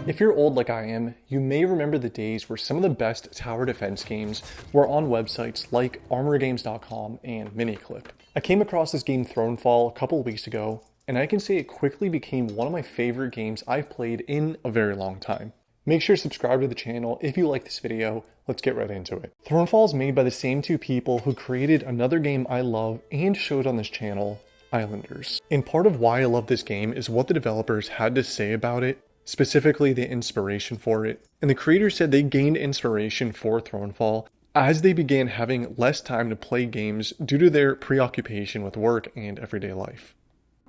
If you're old like I am, you may remember the days where some of the best tower defense games were on websites like armorgames.com and Miniclip. I came across this game Thronefall a couple weeks ago, and I can say it quickly became one of my favorite games I've played in a very long time. Make sure to subscribe to the channel if you like this video. Let's get right into it. Thronefall is made by the same two people who created another game I love and showed on this channel, Islanders. And part of why I love this game is what the developers had to say about it, specifically the inspiration for it. And the creators said they gained inspiration for Thronefall as they began having less time to play games due to their preoccupation with work and everyday life.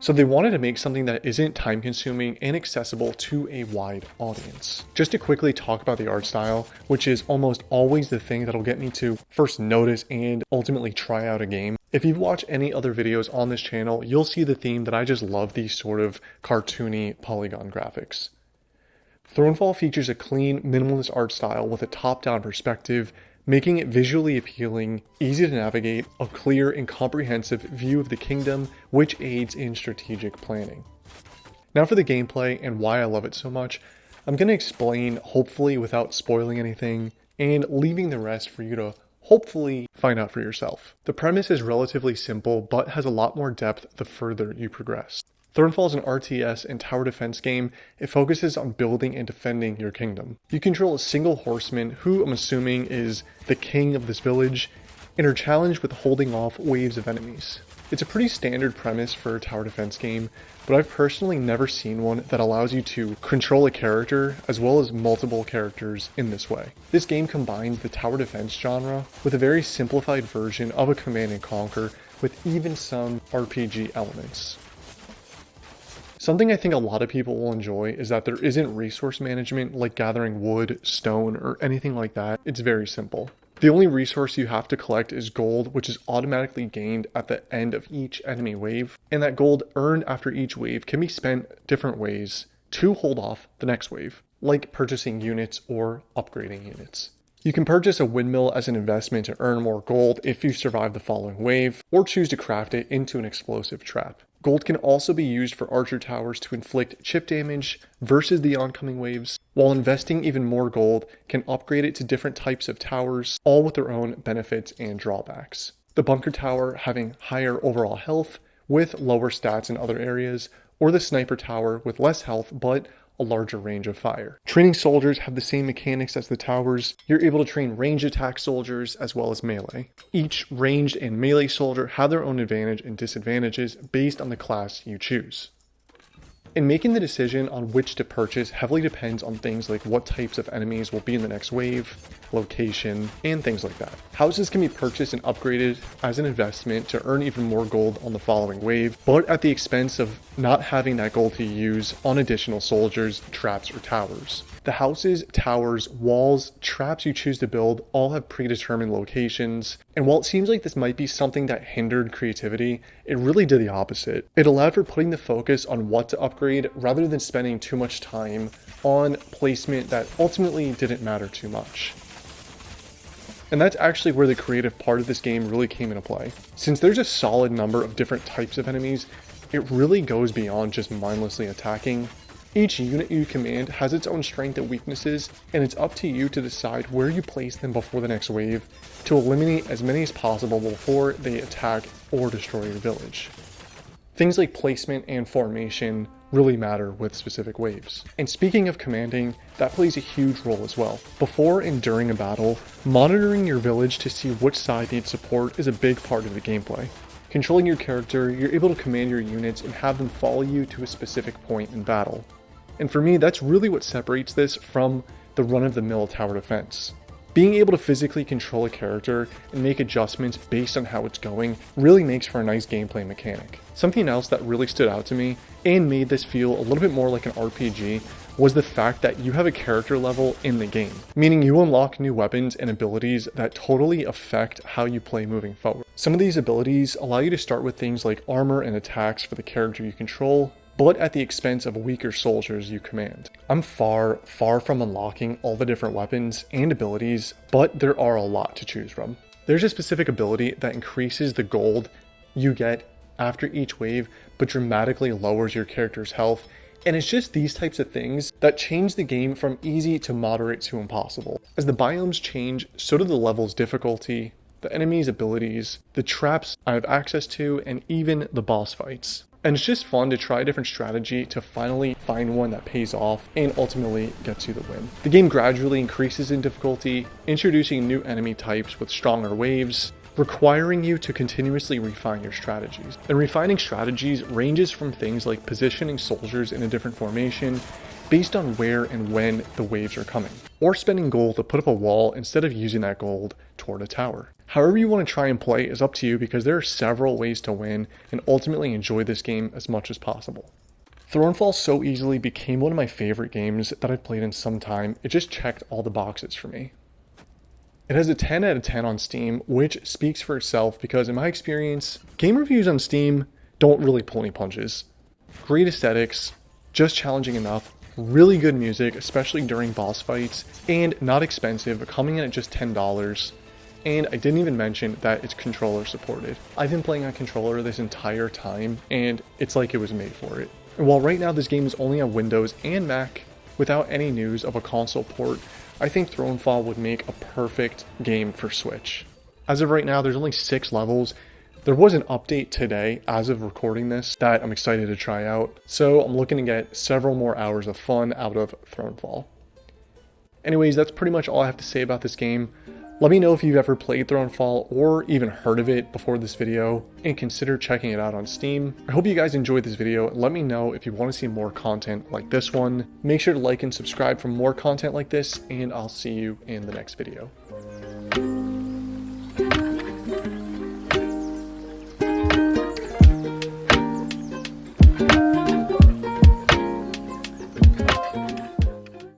So they wanted to make something that isn't time consuming and accessible to a wide audience. Just to quickly talk about the art style, which is almost always the thing that'll get me to first notice and ultimately try out a game. If you've watched any other videos on this channel, you'll see the theme that I just love these sort of cartoony polygon graphics. Thronefall features a clean, minimalist art style with a top-down perspective, making it visually appealing, easy to navigate, a clear and comprehensive view of the kingdom, which aids in strategic planning. Now for the gameplay and why I love it so much, I'm going to explain, hopefully without spoiling anything, and leaving the rest for you to hopefully find out for yourself. The premise is relatively simple, but has a lot more depth the further you progress. Thronefall is an RTS and tower defense game. It focuses on building and defending your kingdom. You control a single horseman who I'm assuming is the king of this village and are challenged with holding off waves of enemies. It's a pretty standard premise for a tower defense game, but I've personally never seen one that allows you to control a character as well as multiple characters in this way. This game combines the tower defense genre with a very simplified version of a command and conquer with even some RPG elements. Something I think a lot of people will enjoy is that there isn't resource management like gathering wood, stone, or anything like that. It's very simple. The only resource you have to collect is gold, which is automatically gained at the end of each enemy wave, and that gold earned after each wave can be spent different ways to hold off the next wave, like purchasing units or upgrading units. You can purchase a windmill as an investment to earn more gold if you survive the following wave, or choose to craft it into an explosive trap. Gold can also be used for archer towers to inflict chip damage versus the oncoming waves, while investing even more gold can upgrade it to different types of towers, all with their own benefits and drawbacks. The bunker tower having higher overall health with lower stats in other areas, or the sniper tower with less health but a larger range of fire. Training soldiers have the same mechanics as the towers. You're able to train ranged attack soldiers as well as melee. Each ranged and melee soldier have their own advantage and disadvantages based on the class you choose. And making the decision on which to purchase heavily depends on things like what types of enemies will be in the next wave, location, and things like that. Houses can be purchased and upgraded as an investment to earn even more gold on the following wave, but at the expense of not having that gold to use on additional soldiers, traps, or towers. The houses, towers, walls, traps you choose to build all have predetermined locations, and while it seems like this might be something that hindered creativity, it really did the opposite. It allowed for putting the focus on what to upgrade rather than spending too much time on placement that ultimately didn't matter too much. And that's actually where the creative part of this game really came into play. Since there's a solid number of different types of enemies, it really goes beyond just mindlessly attacking. Each unit you command has its own strengths and weaknesses, and it's up to you to decide where you place them before the next wave to eliminate as many as possible before they attack or destroy your village. Things like placement and formation really matter with specific waves. And speaking of commanding, that plays a huge role as well. Before and during a battle, monitoring your village to see which side needs support is a big part of the gameplay. Controlling your character, you're able to command your units and have them follow you to a specific point in battle. And for me, that's really what separates this from the run-of-the-mill tower defense. Being able to physically control a character and make adjustments based on how it's going really makes for a nice gameplay mechanic. Something else that really stood out to me and made this feel a little bit more like an RPG was the fact that you have a character level in the game, meaning you unlock new weapons and abilities that totally affect how you play moving forward. Some of these abilities allow you to start with things like armor and attacks for the character you control, but at the expense of weaker soldiers you command. I'm far from unlocking all the different weapons and abilities, but there are a lot to choose from. There's a specific ability that increases the gold you get after each wave, but dramatically lowers your character's health And it's just these types of things that change the game from easy to moderate to impossible. As the biomes change, so do the level's difficulty, the enemy's abilities, the traps I have access to, and even the boss fights. And it's just fun to try a different strategy to finally find one that pays off and ultimately gets you the win. The game gradually increases in difficulty, introducing new enemy types with stronger waves, requiring you to continuously refine your strategies. And refining strategies ranges from things like positioning soldiers in a different formation based on where and when the waves are coming, or spending gold to put up a wall instead of using that gold toward a tower. However you want to try and play is up to you, because there are several ways to win and ultimately enjoy this game as much as possible. Thronefall so easily became one of my favorite games that I've played in some time. It just checked all the boxes for me. It has a 10 out of 10 on Steam, which speaks for itself because in my experience, game reviews on Steam don't really pull any punches. Great aesthetics, just challenging enough, really good music, especially during boss fights, and not expensive, coming in at just $10. And I didn't even mention that it's controller supported. I've been playing on controller this entire time, and it's like it was made for it. And while right now this game is only on Windows and Mac, without any news of a console port, I think Thronefall would make a perfect game for Switch. As of right now, there's only 6 levels. There was an update today, as of recording this, that I'm excited to try out, so I'm looking to get several more hours of fun out of Thronefall. Anyways, that's pretty much all I have to say about this game. Let me know if you've ever played Thronefall or even heard of it before this video, and consider checking it out on Steam. I hope you guys enjoyed this video. Let me know if you want to see more content like this one. Make sure to like and subscribe for more content like this, and I'll see you in the next video.